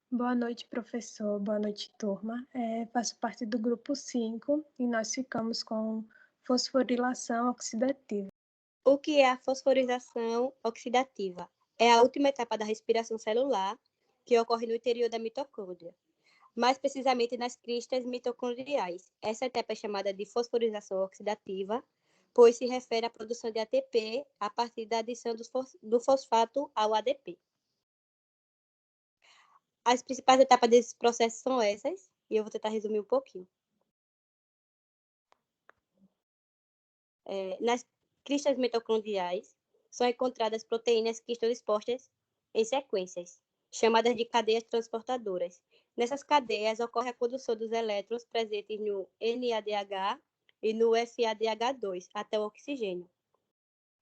Boa noite, professor. Boa noite, turma. Faço parte do grupo 5 e nós ficamos com fosforilação oxidativa. O que é a fosforização oxidativa? É a última etapa da respiração celular que ocorre no interior da mitocôndria, mais precisamente nas cristas mitocondriais. Essa etapa é chamada de fosforização oxidativa, pois se refere à produção de ATP a partir da adição do fosfato ao ADP. As principais etapas desse processo são essas, e eu vou tentar resumir um pouquinho. Nas cristas mitocondriais são encontradas proteínas que estão expostas em sequências, chamadas de cadeias transportadoras. Nessas cadeias ocorre a condução dos elétrons presentes no NADH e no FADH2 até o oxigênio.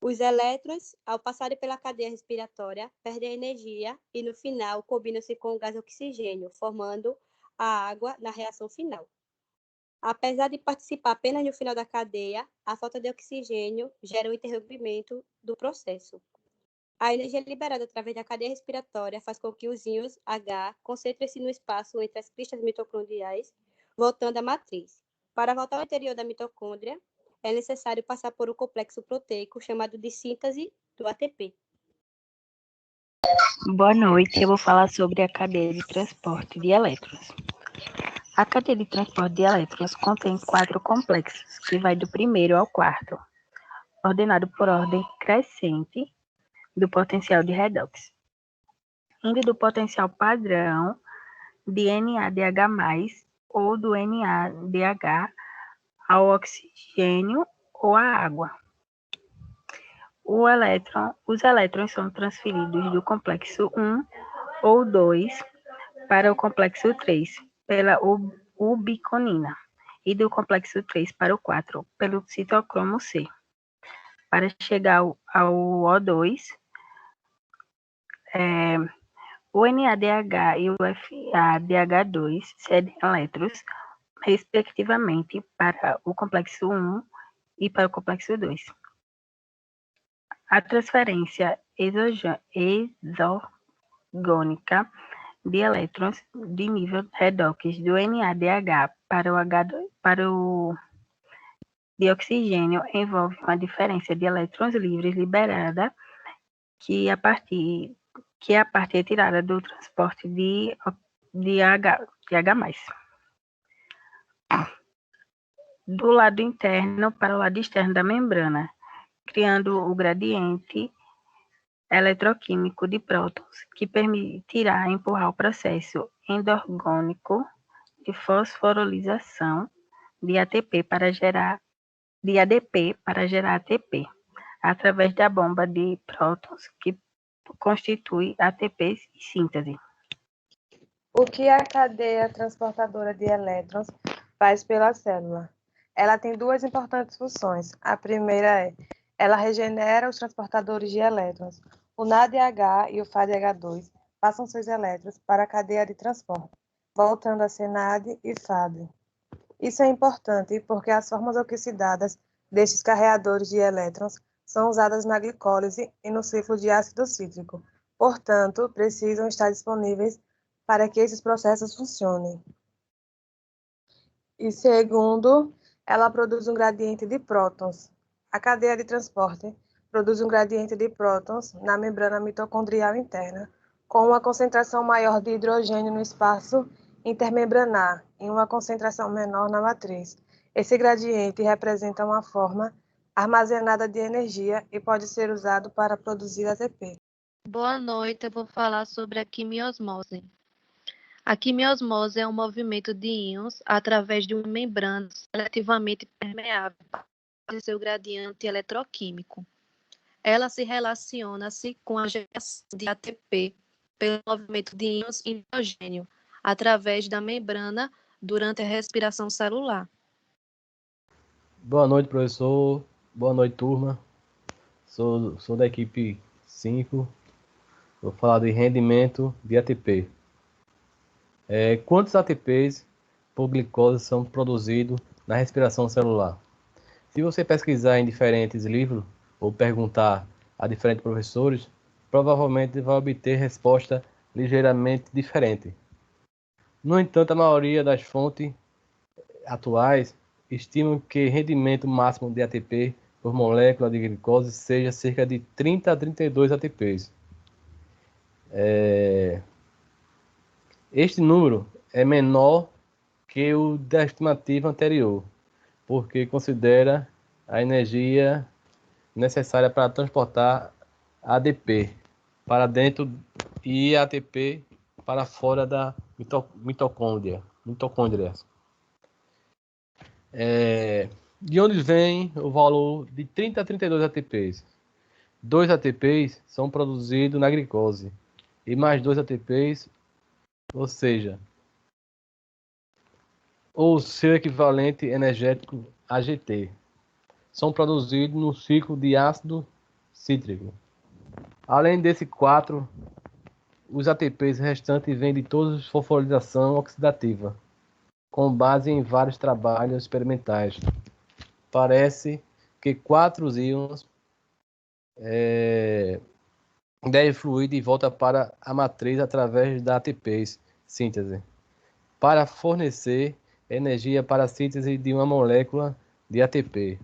Os elétrons, ao passarem pela cadeia respiratória, perdem energia e, no final, combinam-se com o gás oxigênio, formando a água na reação final. Apesar de participar apenas no final da cadeia, a falta de oxigênio gera um interrompimento do processo. A energia liberada através da cadeia respiratória faz com que os íons H concentrem-se no espaço entre as cristas mitocondriais, voltando à matriz. Para voltar ao interior da mitocôndria, é necessário passar por um complexo proteico chamado de síntese do ATP. Boa noite, eu vou falar sobre a cadeia de transporte de elétrons. A cadeia de transporte de elétrons contém 4 complexos, que vai do primeiro ao quarto, ordenado por ordem crescente do potencial de redox, indo do potencial padrão de NADH+, ou do NADH ao oxigênio ou à água. Os elétrons são transferidos do complexo 1 ou 2 para o complexo 3 pela ubiquinona e do complexo 3 para o 4 pelo citocromo C. Para chegar ao O2, o NADH e o FADH2 cedem elétrons, respectivamente, para o complexo 1 e para o complexo 2. A transferência exogônica de elétrons de nível redox do NADH para o de oxigênio envolve uma diferença de elétrons livres liberada que é a parte retirada do transporte de H+. Do lado interno para o lado externo da membrana, criando o gradiente eletroquímico de prótons, que permitirá empurrar o processo endorgônico de fosforilação de ADP para gerar ATP, através da bomba de prótons, que constitui ATP e síntese. O que a cadeia transportadora de elétrons faz pela célula? Ela tem 2 importantes funções. A primeira ela regenera os transportadores de elétrons. O NADH e o FADH2 passam seus elétrons para a cadeia de transporte, voltando a ser NAD e FAD. Isso é importante porque as formas oxidadas destes carreadores de elétrons são usadas na glicólise e no ciclo de ácido cítrico. Portanto, precisam estar disponíveis para que esses processos funcionem. E segundo, ela produz um gradiente de prótons. A cadeia de transporte produz um gradiente de prótons na membrana mitocondrial interna, com uma concentração maior de hidrogênio no espaço intermembranar e uma concentração menor na matriz. Esse gradiente representa uma forma armazenada de energia e pode ser usado para produzir ATP. Boa noite, eu vou falar sobre a quimiosmose. A quimiosmose é um movimento de íons através de uma membrana seletivamente permeável de seu gradiente eletroquímico. Ela se relaciona-se com a geração de ATP pelo movimento de íons hidrogênio através da membrana durante a respiração celular. Boa noite, professor. Boa noite, turma. Sou da equipe 5. Vou falar de rendimento de ATP. Quantos ATPs por glicose são produzidos na respiração celular? Se você pesquisar em diferentes livros ou perguntar a diferentes professores, provavelmente vai obter resposta ligeiramente diferente. No entanto, a maioria das fontes atuais estimam que o rendimento máximo de ATP por molécula de glicose seja cerca de 30 a 32 ATPs. Este número é menor que o da estimativa anterior, porque considera a energia necessária para transportar ADP para dentro e ATP para fora da mitocôndria. De onde vem o valor de 30 a 32 ATPs? 2 ATPs são produzidos na glicose e mais 2 ATPs, ou seja, ou seu equivalente energético AGT, são produzidos no ciclo de ácido cítrico. Além desse 4, os ATPs restantes vêm de toda fosforilação oxidativa, com base em vários trabalhos experimentais. Parece que 4 íons devem fluir de volta para a matriz através da ATPs síntese, para fornecer energia para a síntese de uma molécula de ATP.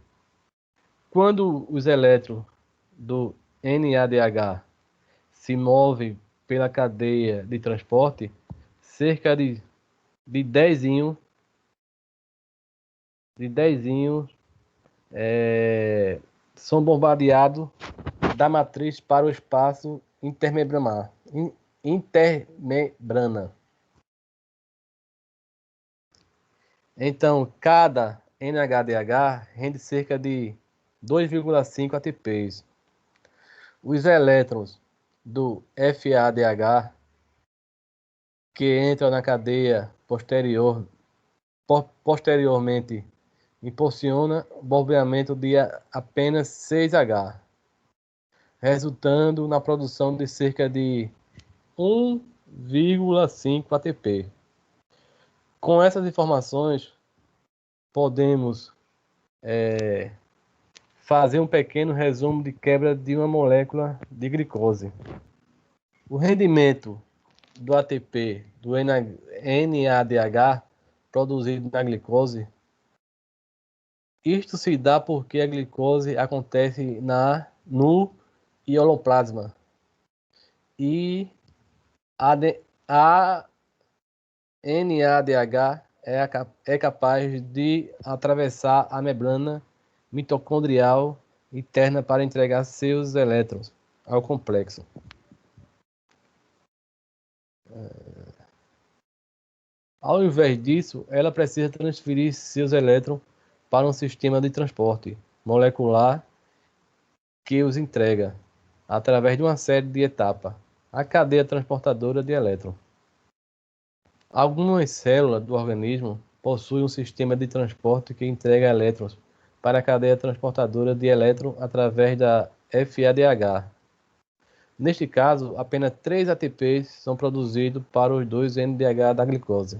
Quando os elétrons do NADH se movem pela cadeia de transporte, cerca de 10 íons são bombardeados da matriz para o espaço intermembrana. Então, cada NADH rende cerca de 2,5 ATPs. Os elétrons do FADH que entram na cadeia posteriormente impulsiona o bombeamento de apenas 6H, resultando na produção de cerca de 1,5 ATP. Com essas informações, podemos fazer um pequeno resumo de quebra de uma molécula de glicose. O rendimento do ATP do NADH produzido na glicose, isto se dá porque a glicose acontece no ioplazma e a NADH é capaz de atravessar a membrana mitocondrial interna para entregar seus elétrons ao complexo. Ao invés disso, ela precisa transferir seus elétrons para um sistema de transporte molecular que os entrega, através de uma série de etapas, a cadeia transportadora de elétrons. Algumas células do organismo possuem um sistema de transporte que entrega elétrons para a cadeia transportadora de elétrons através da FADH. Neste caso, apenas 3 ATPs são produzidos para os 2 NADH da glicose.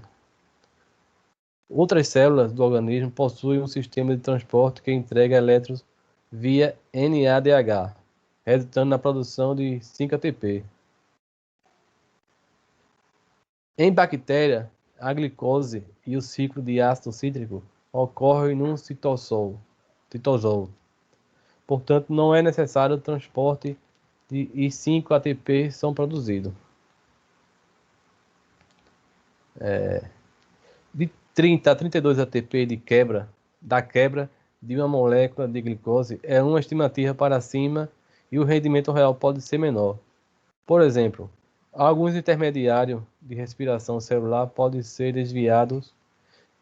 Outras células do organismo possuem um sistema de transporte que entrega elétrons via NADH, resultando na produção de 5 ATP. Em bactéria, a glicose e o ciclo de ácido cítrico ocorrem num citosol. Portanto, não é necessário o transporte e 5 ATP são produzidos. De 30 a 32 ATP da quebra de uma molécula de glicose é uma estimativa para cima e o rendimento real pode ser menor. Por exemplo, alguns intermediários de respiração celular podem ser desviados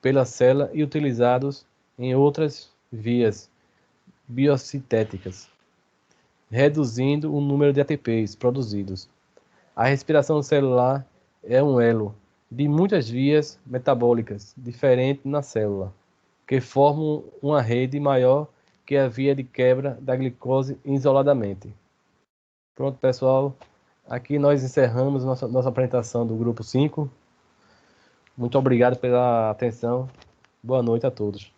pela célula e utilizados em outras vias biosintéticas, reduzindo o número de ATPs produzidos. A respiração celular é um elo de muitas vias metabólicas diferentes na célula, que formam uma rede maior que a via de quebra da glicose isoladamente. Pronto, pessoal. Aqui nós encerramos nossa apresentação do grupo 5. Muito obrigado pela atenção. Boa noite a todos.